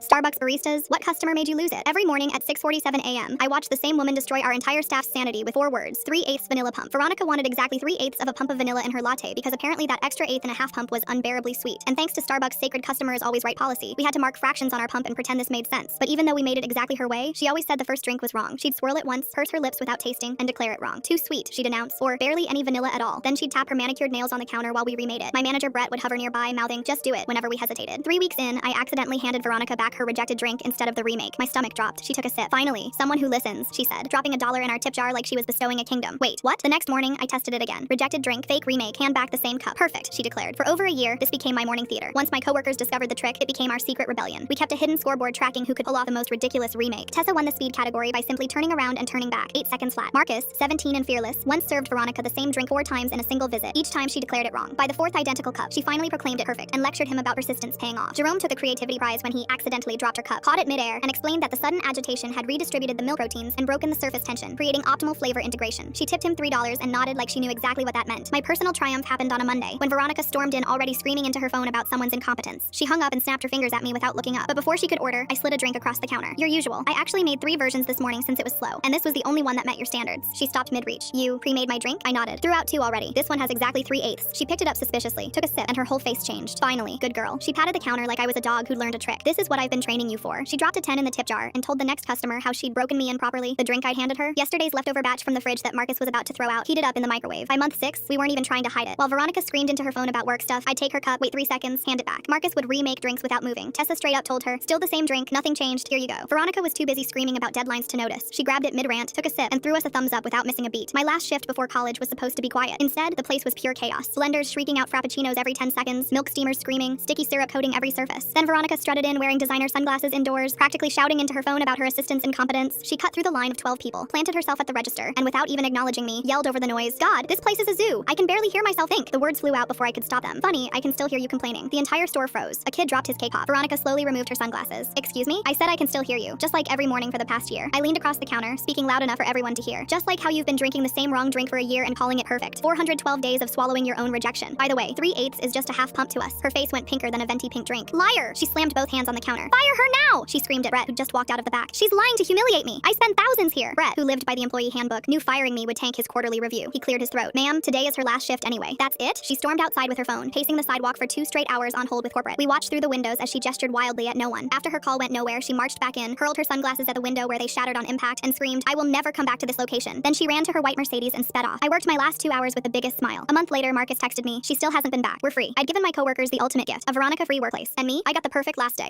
Starbucks baristas, what customer made you lose it? Every morning at 6:47 a.m., I watch the same woman destroy our entire staff's sanity with 4 words: 3/8 vanilla pump. Veronica wanted exactly 3/8 of a pump of vanilla in her latte because apparently that extra eighth and a half pump was unbearably sweet. And thanks to Starbucks' sacred customer is always right policy, we had to mark fractions on our pump and pretend this made sense. But even though we made it exactly her way, she always said the first drink was wrong. She'd swirl it once, purse her lips without tasting, and declare it wrong. Too sweet, she'd announce, or barely any vanilla at all. Then she'd tap her manicured nails on the counter while we remade it. My manager Brett would hover nearby, mouthing, "Just do it," whenever we hesitated. 3 weeks in, I accidentally handed Veronica back her rejected drink instead of the remake. My stomach dropped. She took a sip. "Finally, someone who listens," she said, dropping $1 in our tip jar like she was bestowing a kingdom. Wait, what? The next morning, I tested it again. Rejected drink, fake remake, hand back the same cup. Perfect, she declared. For over a year, this became my morning theater. Once my coworkers discovered the trick, it became our secret rebellion. We kept a hidden scoreboard tracking who could pull off the most ridiculous remake. Tessa won the speed category by simply turning around and turning back, 8 seconds flat. Marcus, 17 and fearless, once served Veronica the same drink 4 times in a single visit. Each time she declared it wrong. By the 4th identical cup, she finally proclaimed it perfect and lectured him about persistence paying off. Jerome took a creativity prize when he accidentally dropped her cup, caught it midair, and explained that the sudden agitation had redistributed the milk proteins and broken the surface tension, creating optimal flavor integration. She tipped him $3 and nodded like she knew exactly what that meant. My personal triumph happened on a Monday, when Veronica stormed in already screaming into her phone about someone's incompetence. She hung up and snapped her fingers at me without looking up, but before she could order, I slid a drink across the counter. Your usual. I actually made 3 versions this morning since it was slow, and this was the only one that met your standards. She stopped mid-reach. You pre-made my drink? I nodded. Threw out 2 already. This one has exactly 3/8. She picked it up suspiciously, took a sip, and her whole face changed. Finally, good girl. She patted the counter like I was a dog who'd learned a trick. This is what I've been training you for. She dropped a 10 in the tip jar and told the next customer how she'd broken me improperly. The drink I'd handed her, yesterday's leftover batch from the fridge that Marcus was about to throw out, heated up in the microwave. By month 6, we weren't even trying to hide it. While Veronica screamed into her phone about work stuff, I'd take her cup, wait 3 seconds, hand it back. Marcus would remake drinks without moving. Tessa straight up told her, "Still the same drink, nothing changed, here you go." Veronica was too busy screaming about deadlines to notice. She grabbed it mid-rant, took a sip, and threw us a thumbs up without missing a beat. My last shift before college was supposed to be quiet. Instead, the place was pure chaos. Blenders shrieking out frappuccinos every 10 seconds, milk steamers screaming, sticky syrup coating every surface. Then Veronica strutted in wearing designer sunglasses indoors, practically shouting into her phone about her assistant's incompetence. She cut through the line of 12 people, planted herself at the register, and without even acknowledging me, yelled over the noise, "God, this place is a zoo. I can barely hear myself think." The words flew out before I could stop them. Funny, I can still hear you complaining. The entire store froze. A kid dropped his cake off. Veronica slowly removed her sunglasses. "Excuse me? I said I can still hear you, just like every morning for the past year." I leaned across the counter, speaking loud enough for everyone to hear. "Just like how you've been drinking the same wrong drink for a year and calling it perfect. 412 days of swallowing your own rejection. By the way, 3/8 is just a half pump to us." Her face went pinker than a venti pink drink. "Liar!" She slammed both hands on the counter. "Fire her now!" she screamed at Brett, who just walked out of the back. "She's lying to humiliate me. I spent thousands here." Brett, who lived by the employee handbook, knew firing me would tank his quarterly review. He cleared his throat. "Ma'am, today is her last shift anyway." "That's it?" She stormed outside with her phone, pacing the sidewalk for 2 straight hours on hold with corporate. We watched through the windows as she gestured wildly at no one. After her call went nowhere, she marched back in, hurled her sunglasses at the window where they shattered on impact, and screamed, "I will never come back to this location." Then she ran to her white Mercedes and sped off. I worked my last 2 hours with the biggest smile. A month later, Marcus texted me, "She still hasn't been back. We're free." I'd given my coworkers the ultimate gift, a Veronica-free workplace. And me, I got the perfect last day.